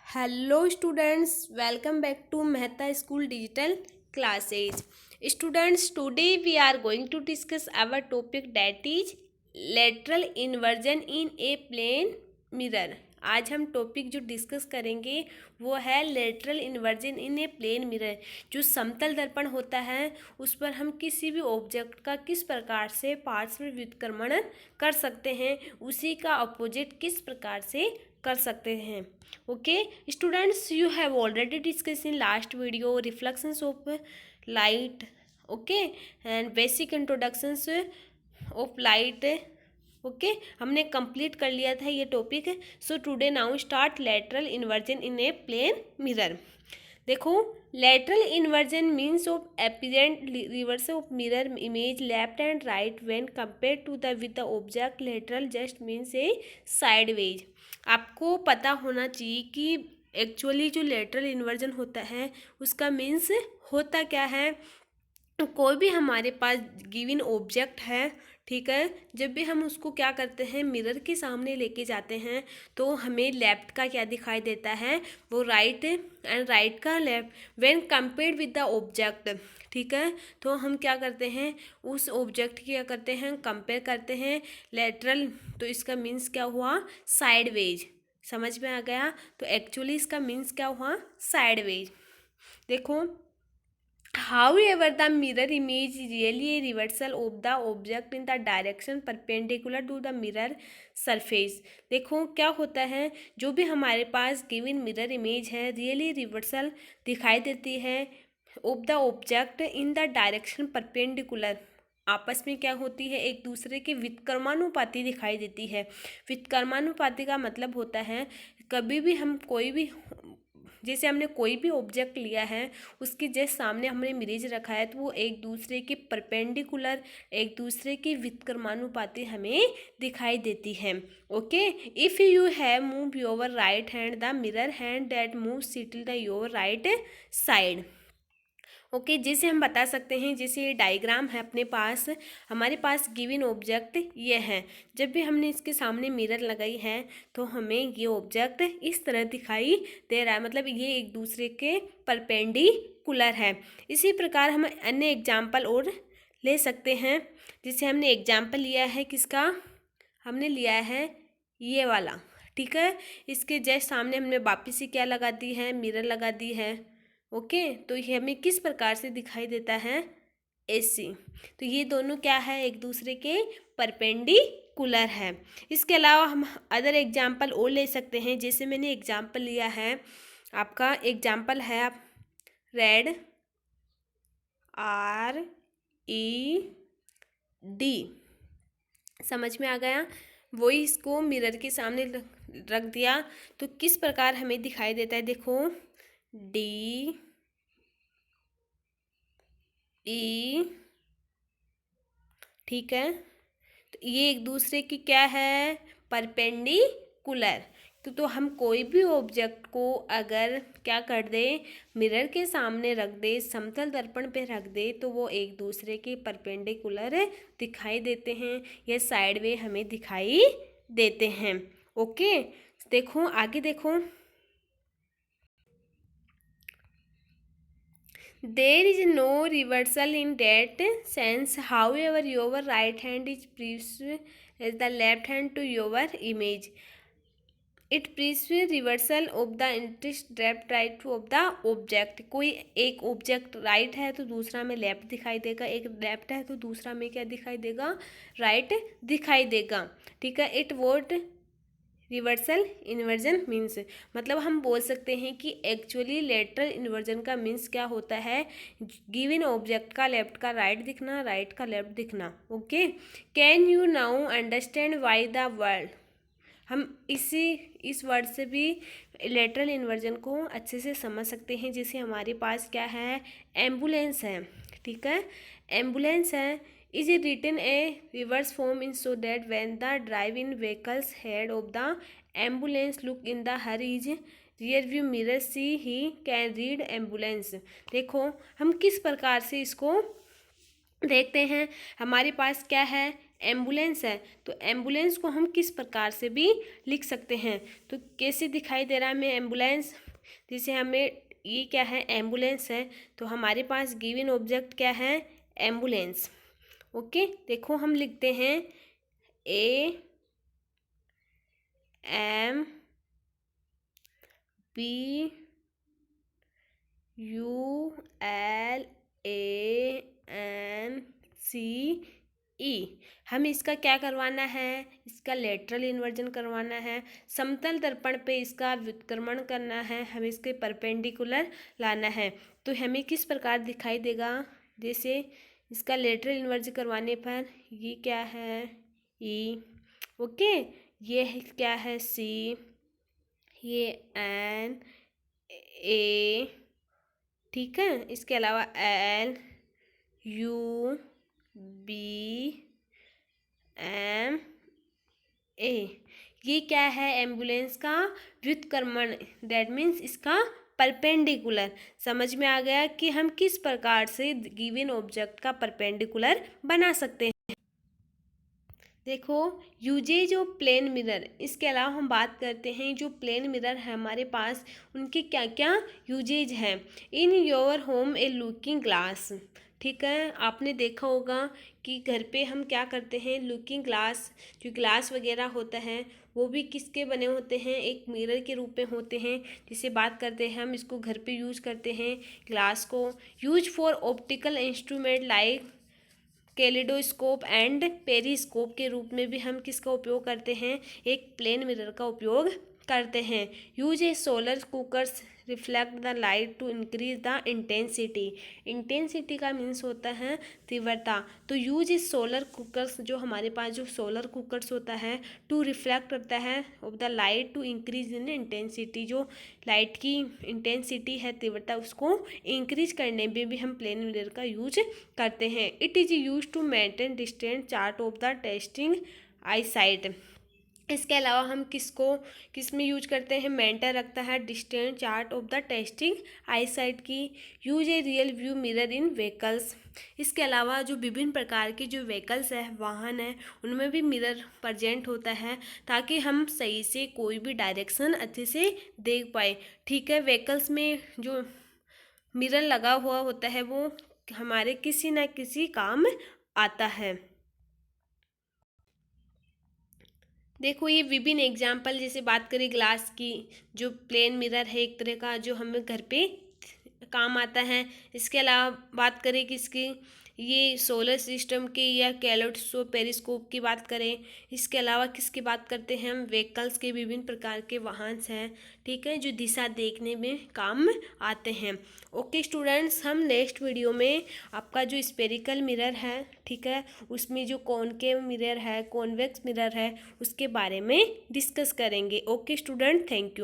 Hello students, welcome back to Mehta School Digital Classes. Students, today we are going to discuss our topic that is lateral inversion in a plane mirror. आज हम topic जो discuss करेंगे वो है lateral inversion in a plane mirror. जो समतल दर्पण होता है उस पर हम किसी भी ऑब्जेक्ट का किस प्रकार से पार्श्व व्युत्क्रमण कर सकते हैं, उसी का अपोजिट किस प्रकार से कर सकते हैं। Okay students, you have already discuss in last video reflections of light, okay, and basic introductions of light. Okay हमने कंप्लीट कर लिया था ये topic. So today now start lateral inversion in a plane mirror. देखो, lateral inversion means of apparent reverse of mirror image left and right when compare to the with the object. Lateral just means a sideways. आपको पता होना चाहिए कि actually जो lateral inversion होता है उसका मीन्स होता क्या है। कोई भी हमारे पास गिवन ऑब्जेक्ट है, ठीक है, जब भी हम उसको क्या करते हैं मिरर के सामने लेके जाते हैं तो हमें लेफ्ट का क्या दिखाई देता है, वो राइट, एंड राइट का left when compared with the object. ठीक है, तो हम क्या करते हैं उस ऑब्जेक्ट की क्या करते हैं कंपेयर करते हैं लेटरल, तो इसका मीन्स क्या हुआ साइडवेज। समझ में आ गया। तो एक्चुअली इसका मीन्स क्या हुआ साइडवेज। देखो, however the mirror image is really a reversal of the object in the direction perpendicular to the mirror surface। देखो क्या होता है, जो भी हमारे पास गिवन मिरर इमेज है रियली रिवर्सल दिखाई देती है of the object in the direction perpendicular. आपस में क्या होती है, एक दूसरे के व्युत्क्रमानुपाती दिखाई देती है। व्युत्क्रमानुपाती का मतलब होता है कभी भी हम कोई भी, जैसे हमने कोई भी ऑब्जेक्ट लिया है उसके जस्ट सामने हमने इमेज रखा है तो वो एक दूसरे के परपेंडिकुलर, एक दूसरे के व्युत्क्रमानुपाती हमें दिखाई देती है। Okay, if you have move your right hand the mirror hand that move settle the your right side. Okay, जैसे हम बता सकते हैं, जैसे ये डायग्राम है अपने पास, हमारे पास गिवन ऑब्जेक्ट ये है, जब भी हमने इसके सामने मिरर लगाई है तो हमें ये ऑब्जेक्ट इस तरह दिखाई दे रहा है, मतलब ये एक दूसरे के परपेंडिकुलर है। इसी प्रकार हम अन्य एग्जाम्पल और ले सकते हैं। जैसे हमने एग्जाम्पल लिया है किसका, हमने लिया है ये वाला, ठीक है, इसके जस्ट सामने हमने वापिस से क्या लगा दी है मिरर लगा दी है। ओके, तो ये हमें किस प्रकार से दिखाई देता है ऐसी। तो ये दोनों क्या है एक दूसरे के परपेंडिकुलर है। इसके अलावा हम अदर एग्जाम्पल और ले सकते हैं। जैसे मैंने एग्जाम्पल लिया है, आपका एग्जाम्पल है आप रेड RED, समझ में आ गया। वही इसको मिरर के सामने रख दिया तो किस प्रकार हमें दिखाई देता है। देखो DE, ठीक है, तो ये एक दूसरे की क्या है परपेंडिकुलर। तो हम कोई भी ऑब्जेक्ट को अगर क्या कर दे मिरर के सामने रख दे, समतल दर्पण पे रख दे, तो वो एक दूसरे के परपेंडिकुलर दिखाई देते हैं या साइड वे हमें दिखाई देते हैं। ओके, देखो आगे देखो, there is no reversal in that sense, however your right hand is perceived as the left hand to your image, it perceives reversal of the interest left right of the object। कोई एक object right है तो दूसरा में left दिखाई देगा, एक left है तो दूसरा में क्या दिखाई देगा राइट दिखाई देगा। ठीक है, it won't reversal inversion means, मतलब हम बोल सकते हैं कि एक्चुअली लेटरल इन्वर्जन का मीन्स क्या होता है, गिवन ऑब्जेक्ट का लेफ्ट का राइट दिखना, राइट का लेफ्ट दिखना। Okay, can you now understand why the word. हम इस वर्ड से भी लेटरल इन्वर्जन को अच्छे से समझ सकते हैं। जैसे हमारे पास क्या है एम्बुलेंस है, ठीक है, एम्बुलेंस है, is it written a reverse form in so that when the drive-in vehicle's head of the ambulance look in the her is rear view mirror see he can read ambulance। देखो हम किस प्रकार से इसको देखते हैं, हमारे पास क्या है एम्बुलेंस है, तो एम्बुलेंस को हम किस प्रकार से भी लिख सकते हैं। तो कैसे दिखाई दे रहा है हमें एम्बुलेंस, जैसे हमें ये क्या है, एम्बुलेंस है, तो हमारे पास गिवन ऑब्जेक्ट क्या है, एम्बुलेंस। ओके, देखो हम लिखते हैं A M B U L A N C E। हम इसका क्या करवाना है, इसका लेटरल इन्वर्जन करवाना है, समतल दर्पण पे इसका व्युत्क्रमण करना है, हमें इसके परपेंडिकुलर लाना है। तो हमें किस प्रकार दिखाई देगा, जैसे इसका लेटरल इन्वर्जन करवाने पर ये क्या है, ई, ओके, ये क्या है, सी, ये एन, ए, ठीक है, इसके अलावा एल, यू, बी, एम, ए। ये क्या है, एम्बुलेंस का व्युत्क्रमण, दैट मीन्स इसका परपेंडिकुलर। समझ में आ गया कि हम किस प्रकार से गिवन ऑब्जेक्ट का परपेंडिकुलर बना सकते हैं। देखो यूजेज ऑफ प्लेन मिरर, इसके अलावा हम बात करते हैं जो प्लेन मिरर है हमारे पास, उनके क्या क्या यूजेज हैं। In your home A looking glass, ठीक है, आपने देखा होगा कि घर पे हम क्या करते हैं, लुकिंग ग्लास, जो ग्लास वगैरह होता है वो भी किसके बने होते हैं, एक मिरर के रूप में होते हैं, जिसे बात करते हैं हम, इसको घर पे यूज करते हैं ग्लास को। Use for optical instrument like kaleidoscope and periscope के रूप में भी हम किसका उपयोग करते हैं, एक प्लेन मिरर का उपयोग करते हैं। Use a solar cookers reflect the light to increase the intensity, intensity का मीन्स होता है तीव्रता। तो यूज ए सोलर कुकर्स, जो हमारे पास जो सोलर कुकर्स होता है, टू रिफ्लेक्ट करता है of the light to increase in intensity, जो लाइट की इंटेंसिटी है, तीव्रता, उसको इंक्रीज करने में भी हम प्लेन मिरर का यूज करते हैं। It is use to maintain distance chart of the testing I site. इसके अलावा हम किस में यूज करते हैं, मेंटेन रखता है distance chart of the testing I sight की। Use a rear view mirror in vehicles, इसके अलावा जो विभिन्न प्रकार के जो व्हीकल्स है, वाहन है, उनमें भी मिरर प्रेजेंट होता है, ताकि हम सही से कोई भी डायरेक्शन अच्छे से देख पाए। ठीक है, व्हीकल्स में जो मिरर लगा हुआ होता है वो हमारे किसी न किसी काम आता है। देखो ये विभिन्न एग्जाम्पल, जैसे बात करें ग्लास की, जो प्लेन मिरर है एक तरह का, जो हमें घर पे काम आता है। इसके अलावा बात करें किसकी, ये सोलर सिस्टम की या कैलिडोस्कोप पेरिस्कोप की बात करें। इसके अलावा किसकी बात करते हैं हम, व्हीकल्स के विभिन्न प्रकार के वाहन हैं, ठीक है, जो दिशा देखने में काम आते हैं। ओके स्टूडेंट्स, हम नेक्स्ट वीडियो में आपका जो स्पेरिकल मिरर है, ठीक है, उसमें जो कॉनकेव मिरर है, कॉन्वेक्स मिरर है, उसके बारे में डिस्कस करेंगे। Okay student, thank you.